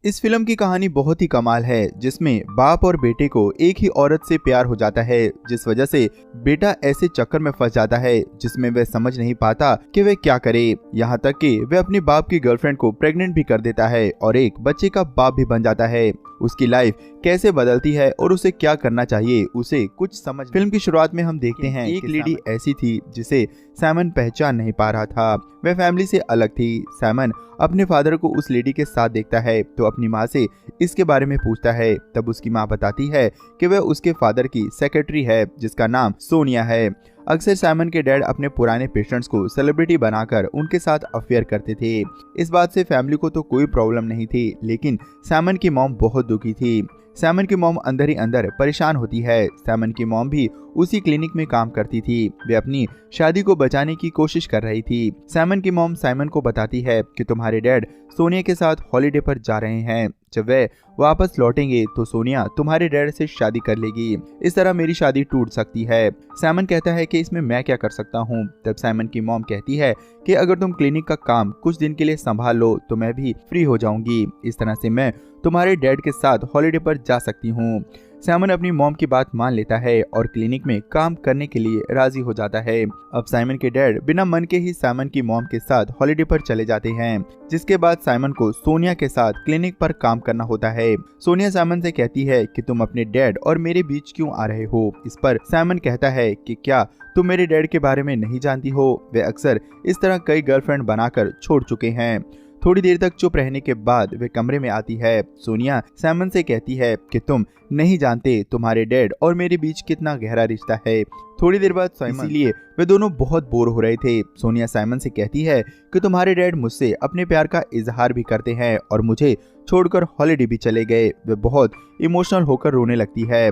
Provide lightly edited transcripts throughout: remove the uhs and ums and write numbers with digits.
इस फिल्म की कहानी बहुत ही कमाल है, जिसमें बाप और बेटे को एक ही औरत से प्यार हो जाता है, जिस वजह से बेटा ऐसे चक्कर में फंस जाता है जिसमें वह समझ नहीं पाता कि वह क्या करे। यहाँ तक कि वह अपने बाप की गर्लफ्रेंड को प्रेग्नेंट भी कर देता है और एक बच्चे का बाप भी बन जाता है। उसकी लाइफ कैसे बदलती है और उसे क्या करना चाहिए उसे कुछ समझ। फिल्म की शुरुआत में हम देखते हैं एक लेडी ऐसी थी जिसे साइमन पहचान नहीं पा रहा था। वह फैमिली से अलग थी। साइमन अपने फादर को उस लेडी के साथ देखता है तो अपनी माँ से इसके बारे में पूछता है। तब उसकी माँ बताती है कि वह उसके फादर की सेक्रेटरी है जिसका नाम सोनिया है। अक्सर साइमन के डैड अपने पुराने पेशेंट्स को सेलिब्रिटी बनाकर उनके साथ अफेयर करते थे। इस बात से फैमिली को तो कोई प्रॉब्लम नहीं थी, लेकिन साइमन की मॉम बहुत दुखी थी। साइमन की मॉम अंदर ही अंदर परेशान होती है। साइमन की मॉम भी उसी क्लिनिक में काम करती थी। वे अपनी शादी को बचाने की कोशिश कर रही थी। साइमन की मॉम साइमन को बताती है कि तुम्हारे डैड सोनिया के साथ हॉलिडे पर जा रहे हैं। जब वे वापस लौटेंगे तो सोनिया तुम्हारे डैड से शादी कर लेगी। इस तरह मेरी शादी टूट सकती है। साइमन कहता है कि इसमें मैं क्या कर सकता हूँ। तब साइमन की मॉम कहती है कि अगर तुम क्लिनिक का काम कुछ दिन के लिए संभाल लो तो मैं भी फ्री हो जाऊंगी। इस तरह से मैं तुम्हारे डैड के साथ हॉलिडे पर जा सकती हूँ। साइमन अपनी मॉम की बात मान लेता है और क्लिनिक में काम करने के लिए राजी हो जाता है। अब साइमन के डैड बिना मन के ही साइमन की मॉम के साथ हॉलिडे पर चले जाते हैं, जिसके बाद साइमन को सोनिया के साथ क्लिनिक पर काम करना होता है। सोनिया साइमन से कहती है कि तुम अपने डैड और मेरे बीच क्यों आ रहे हो। इस पर साइमन कहता है कि क्या तुम मेरे डैड के बारे में नहीं जानती हो, वे अक्सर इस तरह कई गर्लफ्रेंड बनाकर छोड़ चुके हैं। थोड़ी देर तक चुप रहने के बाद वे कमरे में आती है। सोनिया साइमन से कहती है कि तुम नहीं जानते तुम्हारे डैड और मेरे बीच कितना गहरा रिश्ता है। थोड़ी देर बाद साइमन, इसीलिए वे दोनों बहुत बोर हो रहे थे। सोनिया साइमन से कहती है कि तुम्हारे डैड मुझसे अपने प्यार का इजहार भी करते हैं और मुझे छोड़कर हॉलिडे भी चले गए। वे बहुत इमोशनल होकर रोने लगती है।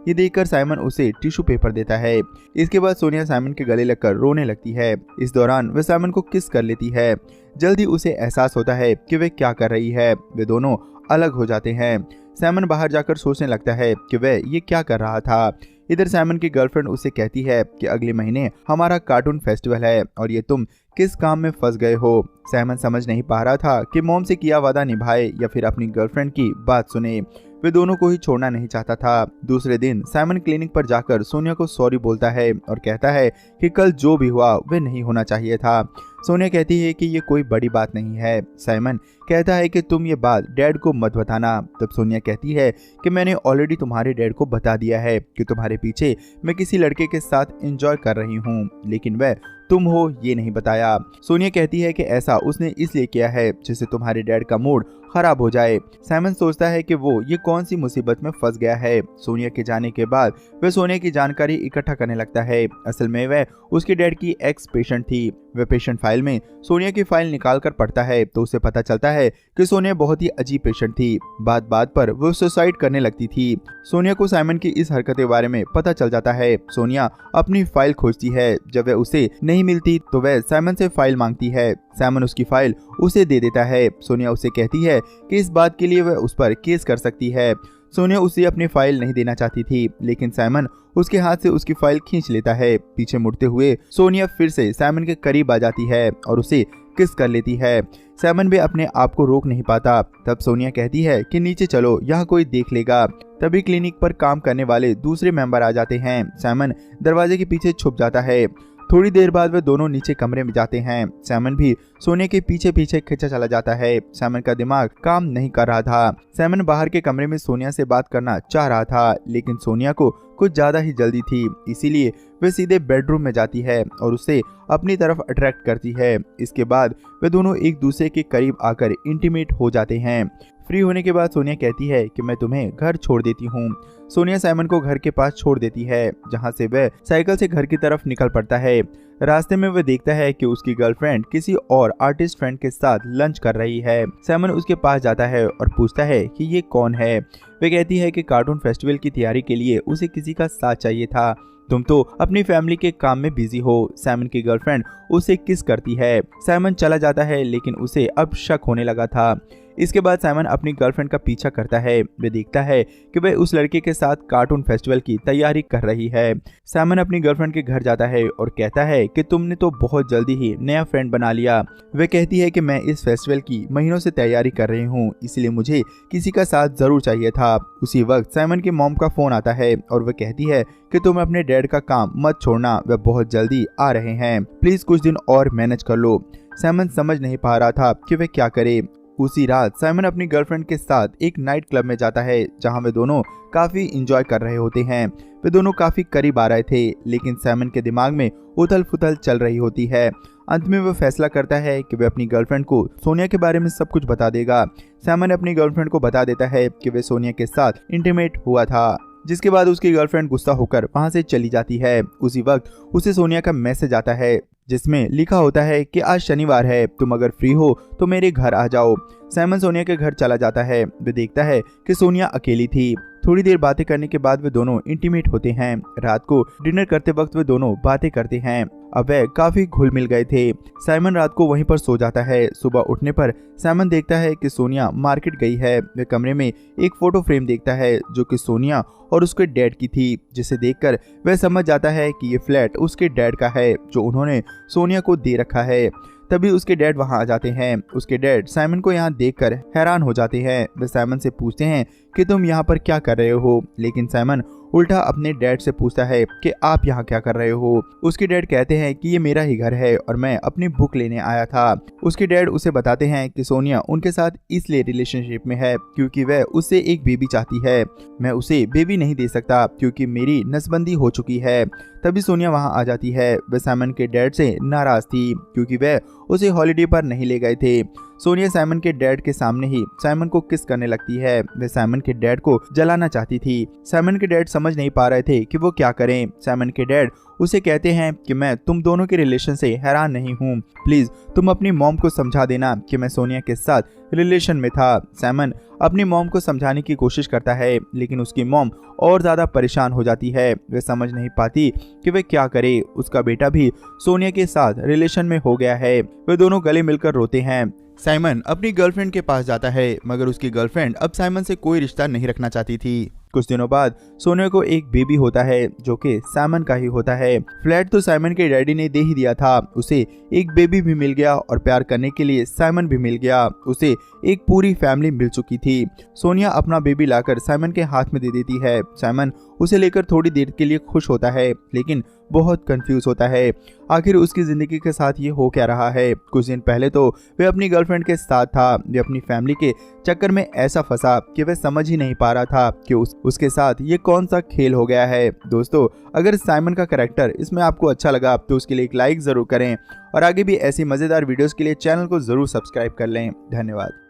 ये देखकर साइमन उसे टिश्यू पेपर देता है। इसके बाद सोनिया साइमन के गले लगकर रोने लगती है। इस दौरान वह साइमन को किस कर लेती है। जल्दी उसे एहसास होता है कि वे क्या कर रही है। वे दोनों अलग हो जाते हैं। साइमन बाहर जाकर सोचने लगता है कि वह ये क्या कर रहा था। इधर साइमन की गर्लफ्रेंड उसे कहती है कि अगले महीने हमारा कार्टून फेस्टिवल है और ये तुम किस काम में फंस गए हो। साइमन समझ नहीं पा रहा था कि मॉम से किया वादा निभाए या फिर अपनी गर्लफ्रेंड की बात सुने। वे दोनों को ही छोड़ना नहीं चाहता था। दूसरे दिन साइमन क्लिनिक पर जाकर सोनिया को सॉरी बोलता है और कहता है कि कल जो भी हुआ वह नहीं होना चाहिए था। सोनिया कहती है कि ये कोई बड़ी बात नहीं है। साइमन कहता है कि तुम ये बात डैड को मत बताना। तब सोनिया कहती है कि मैंने ऑलरेडी तुम्हारे डैड को बता दिया है कि तुम्हारे पीछे मैं किसी लड़के के साथ एंजॉय कर रही हूँ, लेकिन वह तुम हो ये नहीं बताया। सोनिया कहती है कि ऐसा उसने इसलिए किया है जिससे तुम्हारे डैड का मूड खराब हो जाए। साइमन सोचता है कि वो ये कौन सी मुसीबत में फंस गया है। सोनिया के जाने के बाद वह सोनिया की जानकारी इकट्ठा करने लगता है। असल में वह उसके डैड की एक्स पेशेंट थी। वह पेशेंट फाइल में सोनिया की फाइल निकाल कर पढ़ता है तो उसे पता चलता है कि सोनिया बहुत ही अजीब पेशेंट थी। बात बात पर वो सुसाइड करने लगती थी। सोनिया को साइमन की इस हरकत के बारे में पता चल जाता है। सोनिया अपनी फाइल खोजती है। जब वह उसे नहीं मिलती तो वह साइमन से फाइल मांगती है। साइमन उसकी फाइल उसे दे देता है। सोनिया उसे कहती है कि इस बात के लिए वह उस पर केस कर सकती है। सोनिया उसे अपनी फाइल नहीं देना चाहती थी, लेकिन साइमन उसके हाथ से उसकी फाइल खींच लेता है। पीछे मुड़ते हुए सोनिया फिर से साइमन के करीब आ जाती है और उसे किस कर लेती है। साइमन भी अपने आप को रोक नहीं पाता। तब सोनिया कहती है कि नीचे चलो, यहाँ कोई देख लेगा। तभी क्लिनिक पर काम करने वाले दूसरे मेंबर आ जाते हैं। साइमन दरवाजे के पीछे छुप जाता है। थोड़ी देर बाद वे दोनों नीचे कमरे में जाते हैं। साइमन भी सोनिया के पीछे पीछे खींचा चला जाता है। साइमन का दिमाग काम नहीं कर रहा था। साइमन बाहर के कमरे में सोनिया से बात करना चाह रहा था, लेकिन सोनिया को कुछ ज्यादा ही जल्दी थी, इसीलिए वे सीधे बेडरूम में जाती है और उसे अपनी तरफ अट्रैक्ट करती है। इसके बाद वे दोनों एक दूसरे के करीब आकर इंटीमेट हो जाते हैं। फ्री होने के बाद सोनिया कहती है कि मैं तुम्हें घर छोड़ देती हूँ। सोनिया साइमन को घर के पास छोड़ देती है, जहाँ से वह साइकिल से घर की तरफ निकल पड़ता है। रास्ते में वह देखता है कि उसकी गर्लफ्रेंड किसी और आर्टिस्ट फ्रेंड के साथ लंच कर रही है। साइमन उसके पास जाता है और पूछता है कि ये कौन है। वह कहती है कि कार्टून फेस्टिवल की तैयारी के लिए उसे किसी का साथ चाहिए था। तुम तो अपनी फैमिली के काम में बिजी हो। साइमन की गर्लफ्रेंड उसे किस करती है। साइमन चला जाता है, लेकिन उसे अब शक होने लगा था। इसके बाद साइमन अपनी गर्लफ्रेंड का पीछा करता है। वह देखता है कि वह उस लड़के के साथ कार्टून फेस्टिवल की तैयारी कर रही है। साइमन अपनी गर्लफ्रेंड के घर जाता है और कहता है कि तुमने तो बहुत जल्दी ही नया फ्रेंड बना लिया। वह कहती है कि मैं इस फेस्टिवल की महीनों से तैयारी कर रही हूँ, इसलिए मुझे किसी का साथ जरूर चाहिए था। उसी वक्त साइमन की मॉम का फोन आता है और वह कहती है कि तुम अपने डैड का काम मत छोड़ना, वह बहुत जल्दी आ रहे हैं, प्लीज कुछ दिन और मैनेज कर लो। साइमन समझ नहीं पा रहा था कि वह क्या करे। उसी रात साइमन अपनी गर्लफ्रेंड के साथ एक नाइट क्लब में जाता है जहां वे दोनों काफी इंजॉय कर रहे होते हैं। वे दोनों काफी करीब आ रहे थे, लेकिन साइमन के दिमाग में उथल पुथल चल रही होती है। अंत में वह फैसला करता है कि वह अपनी गर्लफ्रेंड को सोनिया के बारे में सब कुछ बता देगा। साइमन अपनी गर्लफ्रेंड को बता देता है कि वह सोनिया के साथ इंटीमेट हुआ था, जिसके बाद उसकी गर्लफ्रेंड गुस्सा होकर वहां से चली जाती है। उसी वक्त उसे सोनिया का मैसेज आता है जिसमें लिखा होता है कि आज शनिवार है, तुम अगर फ्री हो तो मेरे घर आ जाओ। साइमन सोनिया के घर चला जाता है। वह देखता है कि सोनिया अकेली थी। थोड़ी देर बातें करने के बाद वे दोनों इंटीमेट होते हैं। रात को डिनर करते वक्त वे दोनों बातें करते हैं। अब वे काफी घुल मिल गए थे। साइमन रात को वहीं पर सो जाता है। सुबह उठने पर साइमन देखता है कि सोनिया मार्केट गई है। वे कमरे में एक फोटो फ्रेम देखता है जो कि सोनिया और उसके डैड की थी, जिसे देखकर वह समझ जाता है कि ये फ्लैट उसके डैड का है जो उन्होंने सोनिया को दे रखा है। तभी उसके डैड वहां आ जाते हैं। उसके डैड साइमन को यहाँ देखकर हैरान हो जाते हैं। वे साइमन से पूछते हैं कि तुम यहाँ पर क्या कर रहे हो, लेकिन साइमन उल्टा अपने डैड से पूछता है कि आप यहाँ क्या कर रहे हो। उसके डैड कहते हैं कि ये मेरा ही घर है और मैं अपनी बुक लेने आया था। उसके डैड उसे बताते हैं कि सोनिया उनके साथ इसलिए रिलेशनशिप में है क्योंकि वह उससे एक बेबी चाहती है। मैं उसे बेबी नहीं दे सकता क्योंकि मेरी नसबंदी हो चुकी है। तभी सोनिया वहां आ जाती है। वह साइमन के डैड से नाराज थी क्योंकि वह उसे हॉलिडे पर नहीं ले गए थे। सोनिया साइमन के डैड के सामने ही साइमन को किस करने लगती है। वह साइमन के डैड को जलाना चाहती थी। साइमन के डैड समझ नहीं पा रहे थे कि वो क्या करें। साइमन के डैड उसे कहते हैं कि मैं तुम दोनों के रिलेशन से हैरान नहीं हूँ, प्लीज तुम अपनी मॉम को समझा देना कि मैं सोनिया के साथ रिलेशन में था। साइमन अपनी मॉम को समझाने की कोशिश करता है, लेकिन उसकी मॉम और ज्यादा परेशान हो जाती है। वह समझ नहीं पाती कि वह क्या करे। उसका बेटा भी सोनिया के साथ रिलेशन में हो गया है। वे दोनों गले मिलकर रोते हैं। साइमन अपनी गर्लफ्रेंड के पास जाता है, मगर उसकी गर्लफ्रेंड अब साइमन से कोई रिश्ता नहीं रखना चाहती थी। कुछ दिनों बाद सोनिया को एक बेबी होता है जो कि साइमन का ही होता है। फ्लैट तो साइमन के डैडी ने दे ही दिया था। उसे एक बेबी भी मिल गया और प्यार करने के लिए साइमन भी मिल गया। उसे एक पूरी फैमिली मिल चुकी थी। सोनिया अपना बेबी लाकर साइमन के हाथ में दे देती है। साइमन उसे लेकर थोड़ी देर के लिए खुश होता है, लेकिन बहुत कंफ्यूज होता है। आखिर उसकी जिंदगी के साथ ये हो क्या रहा है। कुछ दिन पहले तो वह अपनी गर्लफ्रेंड के साथ था। वह अपनी फैमिली के चक्कर में ऐसा फंसा कि वह समझ ही नहीं पा रहा था कि उसके साथ ये कौन सा खेल हो गया है। दोस्तों, अगर साइमन का कैरेक्टर इसमें आपको अच्छा लगा तो उसके लिए एक लाइक जरूर करें और आगे भी ऐसी मजेदार वीडियोस के लिए चैनल को जरूर सब्सक्राइब कर लें। धन्यवाद।